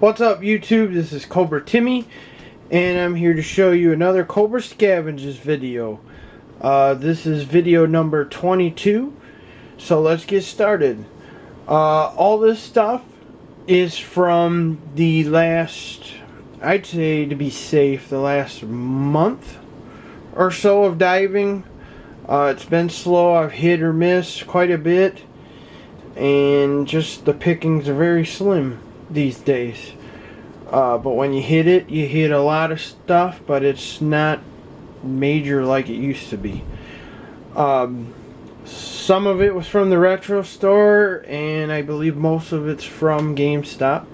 What's up YouTube? This is Cobra Timmy, and I'm here to show you another Cobra Scavenges video. This is video number 22, so let's get started. All this stuff is from the last, I'd say to be safe, the last month or so of diving. It's been slow. I've hit or missed quite a bit, and just the pickings are very slim these days. But when you hit a lot of stuff, but it's not major like it used to be. Some of it was from the retro store, and I believe most of it's from GameStop.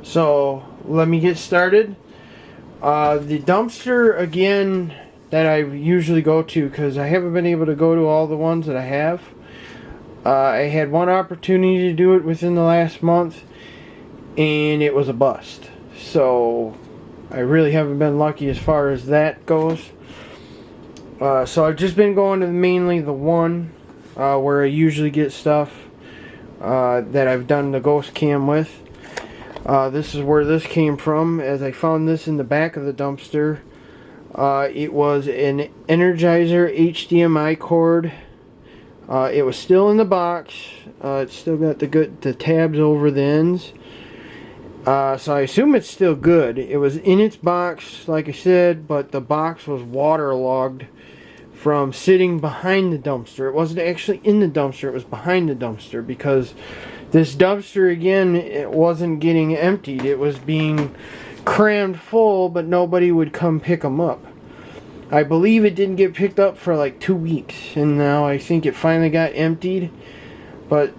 So let me get started. The dumpster, again, that I usually go to, because I haven't been able to go to all the ones that I have. I had one opportunity to do it within the last month, and it was a bust. So I really haven't been lucky as far as that goes. So I've just been going to mainly the one where I usually get stuff that I've done the ghost cam with. This is where this came from, as I found this in the back of the dumpster. It was an Energizer HDMI cord. It was still in the box. It's still got the tabs over the ends. So I assume it's still good. It was in its box, like I said, but the box was waterlogged from sitting behind the dumpster. It wasn't actually in the dumpster, it was behind the dumpster, because this dumpster, again, it wasn't getting emptied. It was being crammed full, but nobody would come pick them up. I believe it didn't get picked up for like 2 weeks, and now I think it finally got emptied. But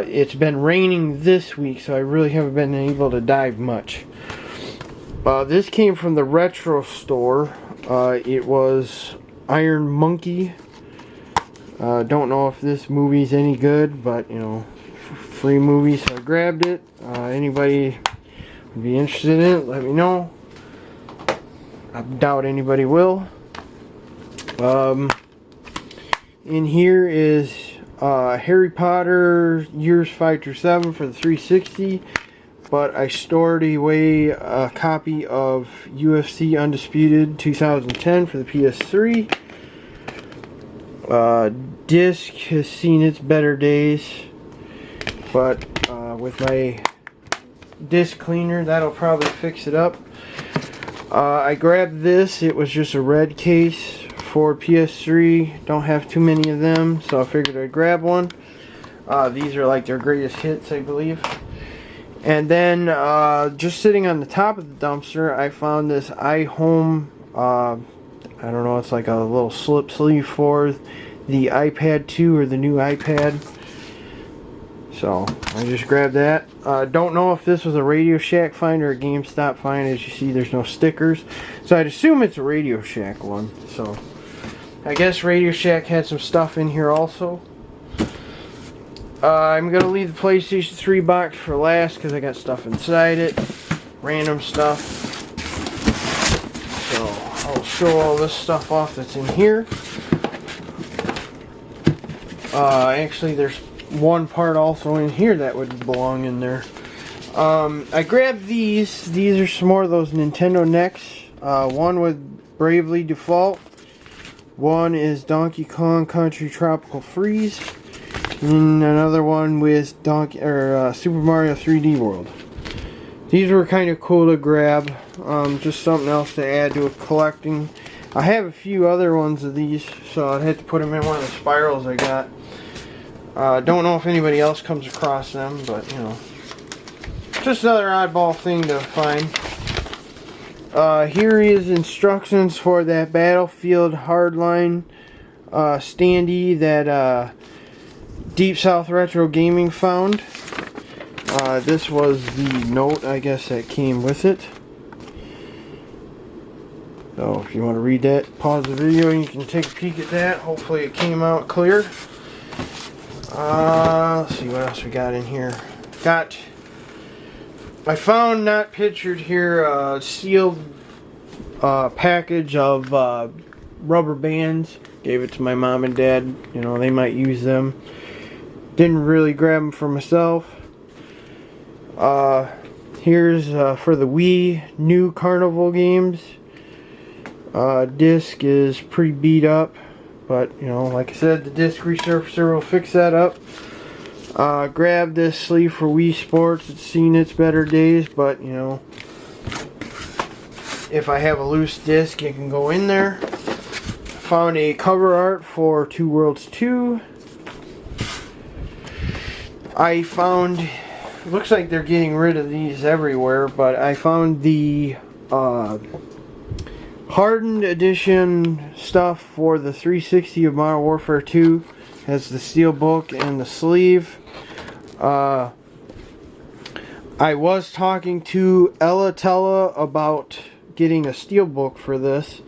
it's been raining this week, so I really haven't been able to dive much. This came from the retro store. It was Iron Monkey. Don't know if this movie's any good, but you know, free movie, so I grabbed it. Anybody would be interested in it, let me know. I doubt anybody will. In here is Harry Potter years 5 through 7 for the 360, but I stored away a copy of UFC Undisputed 2010 for the PS3. Disc has seen its better days, but with my disc cleaner, that'll probably fix it up. I grabbed this. It was just a red case for PS3. Don't have too many of them, so I figured I'd grab one. These are like their greatest hits, I believe. And then just sitting on the top of the dumpster, I found this iHome, I don't know, it's like a little slip sleeve for the iPad 2 or the new iPad. So I just grabbed that. Don't know if this was a Radio Shack find or a GameStop find. As you see, there's no stickers, so I'd assume it's a Radio Shack one. So I guess Radio Shack had some stuff in here also. I'm going to leave the PlayStation 3 box for last because I got stuff inside it. Random stuff. So I'll show all this stuff off that's in here. Actually, there's one part also in here that would belong in there. I grabbed these. These are some more of those Nintendo NEX. One with Bravely Default. One is Donkey Kong Country Tropical Freeze, and another one with Super Mario 3D World. These were kind of cool to grab, just something else to add to collecting. I have a few other ones of these, so I'd have to put them in one of the spirals I got. Don't know if anybody else comes across them, but you know, just another oddball thing to find. Here is instructions for that Battlefield Hardline standee that Deep South Retro Gaming found. This was the note, I guess, that came with it. So if you want to read that, pause the video and you can take a peek at that. Hopefully it came out clear. Let's see what else we got in here. I found, not pictured here, a sealed package of rubber bands. Gave it to my mom and dad. You know, they might use them. Didn't really grab them for myself. Here's for the Wii new Carnival games. Disc is pretty beat up, but you know, like I said, the disc resurfacer will fix that up. Grabbed this sleeve for Wii Sports. It's seen its better days, but you know, if I have a loose disc, it can go in there. Found a cover art for Two Worlds 2. I found, looks like they're getting rid of these everywhere, but I found the hardened edition stuff for the 360 of Modern Warfare 2. Has the steel book and the sleeve. I was talking to Ella Tella about getting a steel book for this.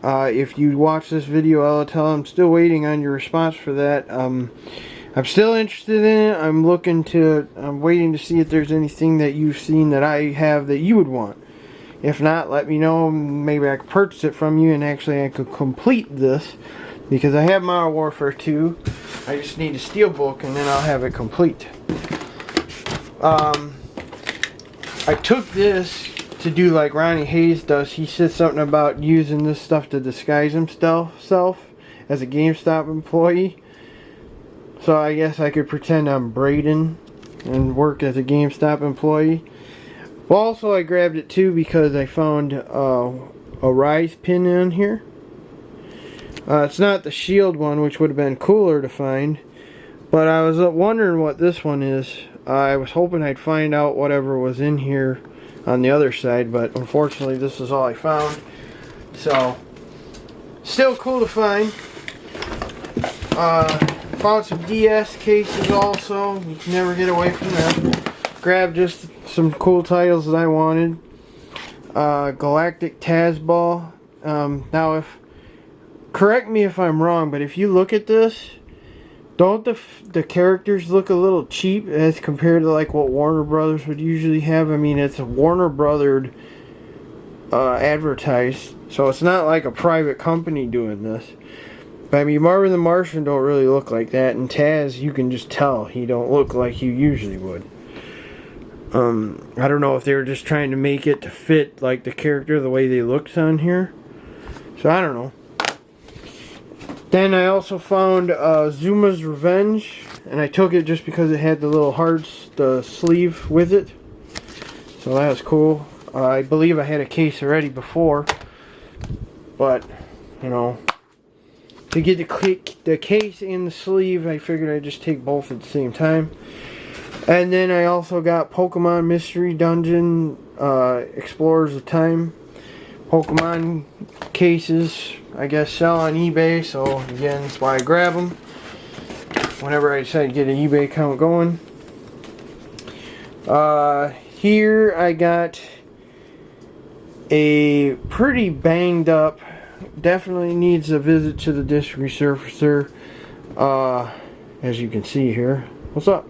If you watch this video, Ella Tella, I'm still waiting on your response for that. I'm still interested in it. I'm waiting to see if there's anything that you've seen that I have that you would want. If not, let me know. Maybe I could purchase it from you, and actually I could complete this, because I have Modern Warfare 2. I just need a steel book, and then I'll have it complete. I took this to do like Ronnie Hayes does. He said something about using this stuff to disguise himself as a GameStop employee. So I guess I could pretend I'm Braden and work as a GameStop employee. Well, also I grabbed it too because I found a Rise pin in here. It's not the shield one, which would have been cooler to find, but I was wondering what this one is. I was hoping I'd find out whatever was in here on the other side, but unfortunately this is all I found. So, still cool to find. Found some DS cases also. You can never get away from them. Grabbed just some cool titles that I wanted. Galactic Tazball. Now, correct me if I'm wrong, but if you look at this, don't the characters look a little cheap as compared to like what Warner Brothers would usually have? I mean, it's a Warner Brothered advertised, so it's not like a private company doing this. But I mean, Marvin the Martian don't really look like that, and Taz, you can just tell he don't look like you usually would. I don't know if they were just trying to make it to fit like the character the way they looked on here. So I don't know. Then I also found Zuma's Revenge, and I took it just because it had the little hearts, the sleeve with it. So that was cool. I believe I had a case already before, but you know, to get the case and the sleeve, I figured I'd just take both at the same time. And then I also got Pokemon Mystery Dungeon Explorers of Time. Pokemon cases, I guess, sell on eBay, so again, that's why I grab them whenever I decide to get an eBay account going. Here I got a pretty banged up, definitely needs a visit to the disc resurfacer, as you can see here. What's up?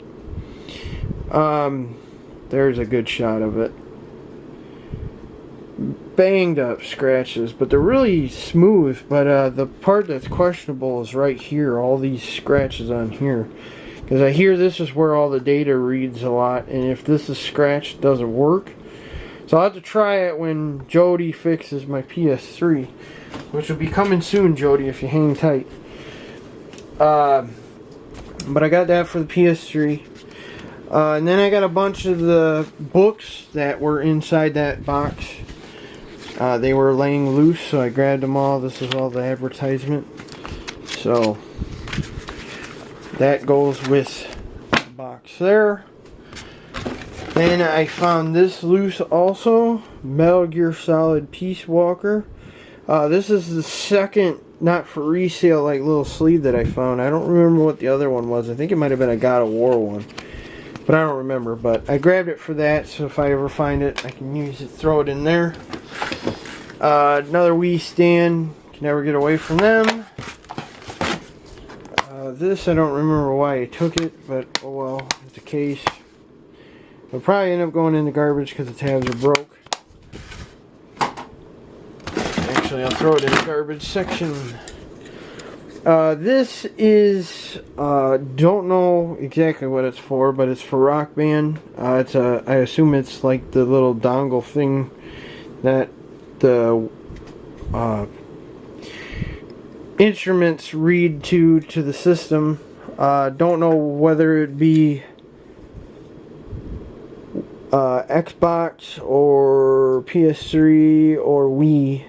There's a good shot of it. Banged up scratches, but they're really smooth. But the part that's questionable is right here, all these scratches on here, because I hear this is where all the data reads a lot, and if this is scratched, it doesn't work. So I'll have to try it when Jody fixes my PS3, which will be coming soon, Jody, if you hang tight. But I got that for the PS3. And then I got a bunch of the books that were inside that box. They were laying loose, so I grabbed them all. This is all the advertisement. So, that goes with the box there. Then I found this loose also. Metal Gear Solid Peace Walker. This is the second, not for resale, like little sleeve that I found. I don't remember what the other one was. I think it might have been a God of War one, but I don't remember. But I grabbed it for that, so if I ever find it, I can use it, throw it in there. Another Wii stand, can never get away from them. This, I don't remember why I took it, but oh well, it's a case. It'll probably end up going in the garbage because the tabs are broke. Actually, I'll throw it in the garbage section. This is, don't know exactly what it's for, but it's for Rock Band. I assume it's like the little dongle thing that the instruments read to the system. Don't know whether it be Xbox or PS3 or Wii.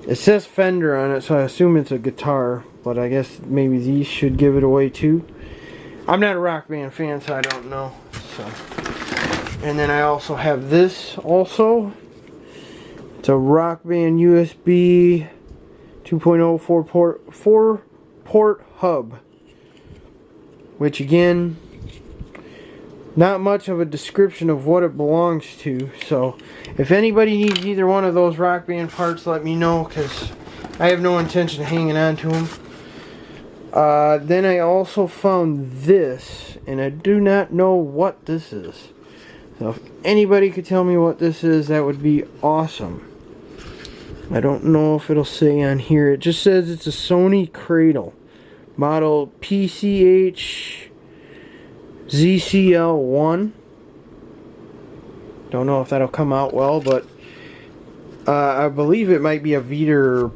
It says Fender on it, so I assume it's a guitar, but I guess maybe these should give it away too. I'm not a Rock Band fan, so I don't know. So, and then I also have this also. It's a Rock Band USB 2.0 4 port hub, which again, not much of a description of what it belongs to. So if anybody needs either one of those Rock Band parts, let me know, because I have no intention of hanging on to them. Then I also found this, and I do not know what this is. So if anybody could tell me what this is, that would be awesome. I don't know if it'll say on here. It just says it's a Sony Cradle, model PCH ZCL1. Don't know if that'll come out well, but I believe it might be a Vita or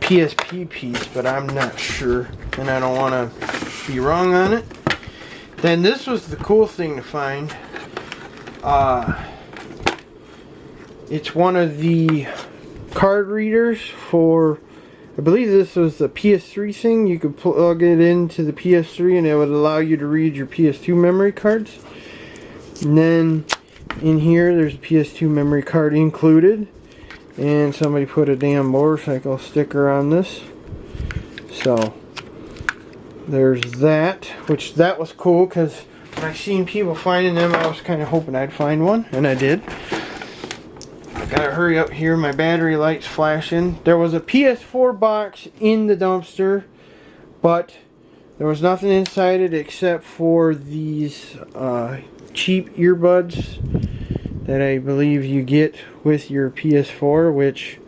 PSP piece, but I'm not sure, and I don't want to be wrong on it. Then this was the cool thing to find. It's one of the card readers for, I believe this was the PS3 thing. You could plug it into the PS3 and it would allow you to read your PS2 memory cards. And then in here there's a PS2 memory card included. And somebody put a damn motorcycle sticker on this. So there's that, which that was cool, because when I seen people finding them, I was kind of hoping I'd find one, and I did. Gotta hurry up here, my battery light's flashing. There was a PS4 box in the dumpster, but there was nothing inside it except for these cheap earbuds that I believe you get with your PS4, which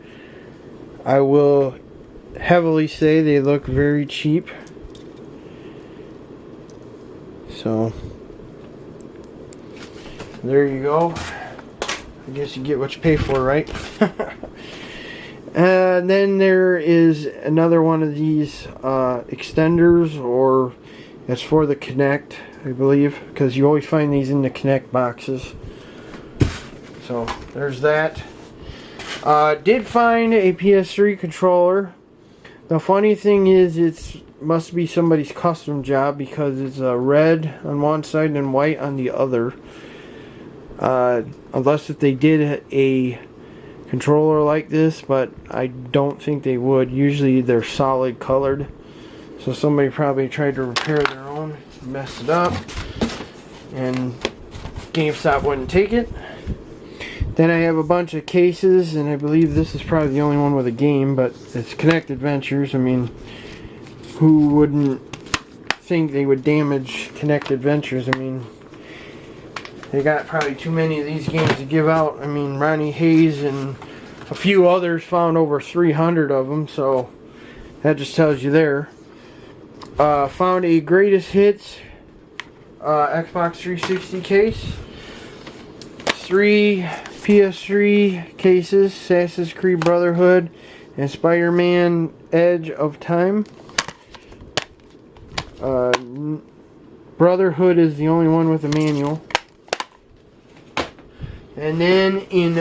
I will heavily say they look very cheap. So there you go. I guess you get what you pay for, right? And then there is another one of these extenders, or it's for the Kinect, I believe, because you always find these in the Kinect boxes. So there's that. Did find a PS3 controller. The funny thing is, it must be somebody's custom job, because it's red on one side and white on the other. Unless if they did a controller like this, but I don't think they would. Usually they're solid colored. So somebody probably tried to repair their own, messed it up, and GameStop wouldn't take it. Then I have a bunch of cases, and I believe this is probably the only one with a game, but it's Kinect Adventures. I mean, who wouldn't think they would damage Kinect Adventures? I mean, they got probably too many of these games to give out. I mean, Ronnie Hayes and a few others found over 300 of them, so that just tells you there. Found a Greatest Hits Xbox 360 case. 3 PS3 cases, Assassin's Creed Brotherhood and Spider-Man Edge of Time. Brotherhood is the only one with a manual. And then in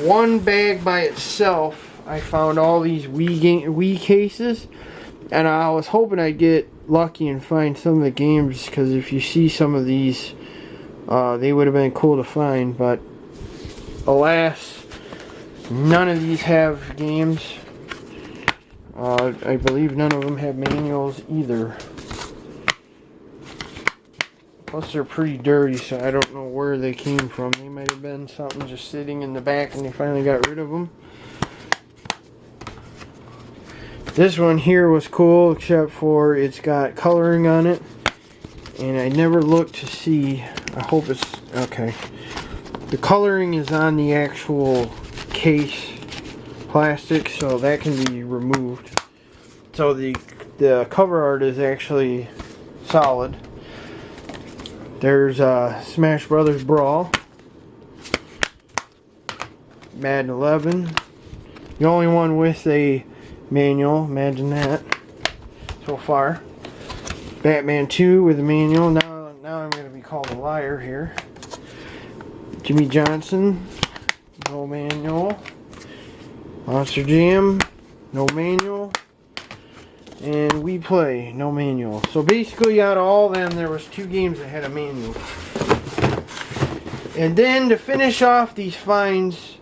one bag by itself, I found all these Wii cases, and I was hoping I'd get lucky and find some of the games, because if you see some of these, they would have been cool to find, but alas, none of these have games. I believe none of them have manuals either. Plus they're pretty dirty, so I don't know where they came from. They might have been something just sitting in the back and they finally got rid of them. This one here was cool, except for it's got coloring on it. And I never looked to see. I hope it's okay. The coloring is on the actual case plastic, so that can be removed. So the cover art is actually solid. There's Smash Brothers Brawl, Madden 11, the only one with a manual, imagine that, so far. Batman 2 with a manual, now I'm going to be called a liar here. Jimmy Johnson, no manual. Monster Jam, no manual. And We Play, no manual. So basically out of all of them, there was 2 games that had a manual. And then to finish off these finds,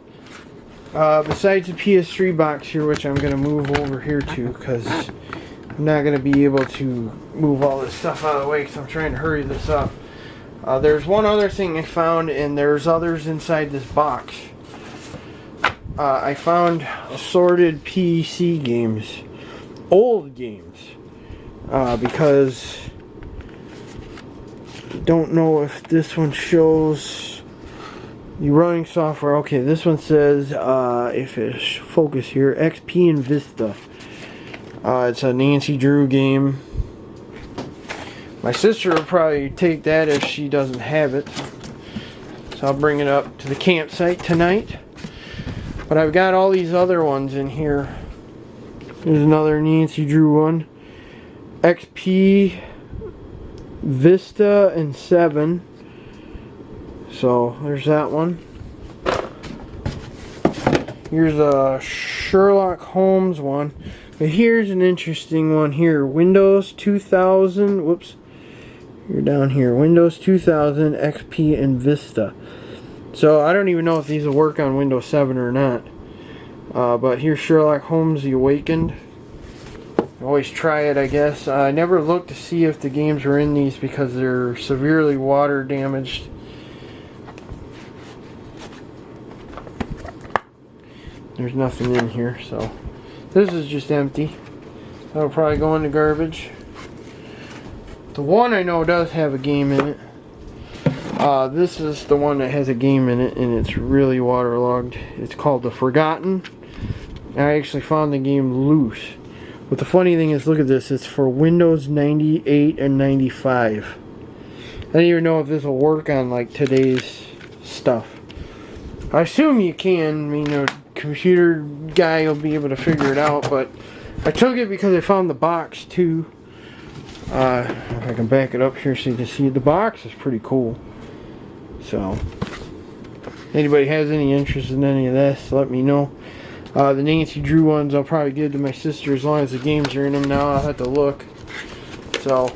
besides the PS3 box here, which I'm going to move over here to, because I'm not going to be able to move all this stuff out of the way because I'm trying to hurry this up. There's one other thing I found, and there's others inside this box. I found assorted PC games. Old games. Because I don't know if this one shows the running software. Okay, this one says, if it's focus here, XP and Vista. It's a Nancy Drew game. My sister will probably take that if she doesn't have it. So I'll bring it up to the campsite tonight. But I've got all these other ones in here. There's another Nancy Drew one. XP, Vista, and 7. So there's that one. Here's a Sherlock Holmes one. But here's an interesting one here. Windows 2000. Whoops. You're down here. Windows 2000, XP, and Vista. So I don't even know if these will work on Windows 7 or not. But here's Sherlock Holmes The Awakened. Always try it, I guess. I never looked to see if the games were in these because they're severely water damaged. There's nothing in here, so this is just empty. That'll probably go in the garbage. The one I know does have a game in it. This is the one that has a game in it, and it's really waterlogged. It's called The Forgotten. I actually found the game loose. But the funny thing is, look at this. It's for Windows 98 and 95. I don't even know if this will work on like today's stuff. I assume you can. I mean, a computer guy will be able to figure it out. But I took it because I found the box too. If I can back it up here so you can see, the box is pretty cool. So, anybody has any interest in any of this, let me know. The Nancy Drew ones I'll probably give to my sister as long as the games are in them now. I'll have to look. So,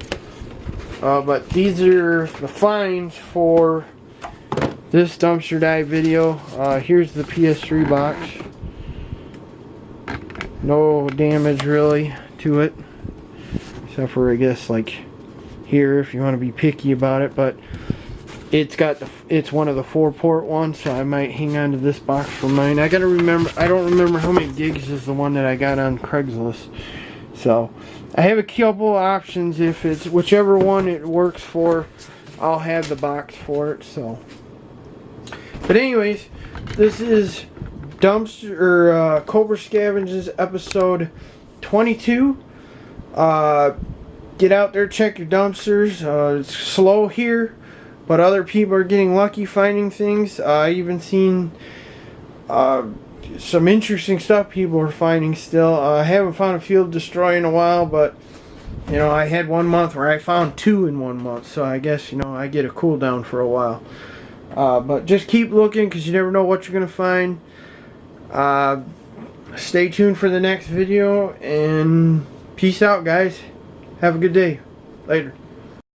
but these are the finds for this dumpster dive video. Here's the PS3 box. No damage really to it. Except for, I guess, like here if you want to be picky about it. But it's one of the 4-port ones, so I might hang on to this box for mine. I don't remember how many gigs is the one that I got on Craigslist. So I have a couple options. If it's whichever one it works for, I'll have the box for it. So, but anyways, this is Cobra Scavenges episode 22. Get out there, check your dumpsters. It's slow here, but other people are getting lucky finding things. I even seen some interesting stuff people are finding still. I haven't found a field destroy in a while, but you know, I had 1 month where I found 2 in 1 month, so I guess, you know, I get a cool down for a while. But just keep looking, because you never know what you're going to find. Stay tuned for the next video, and peace out, guys. Have a good day. Later.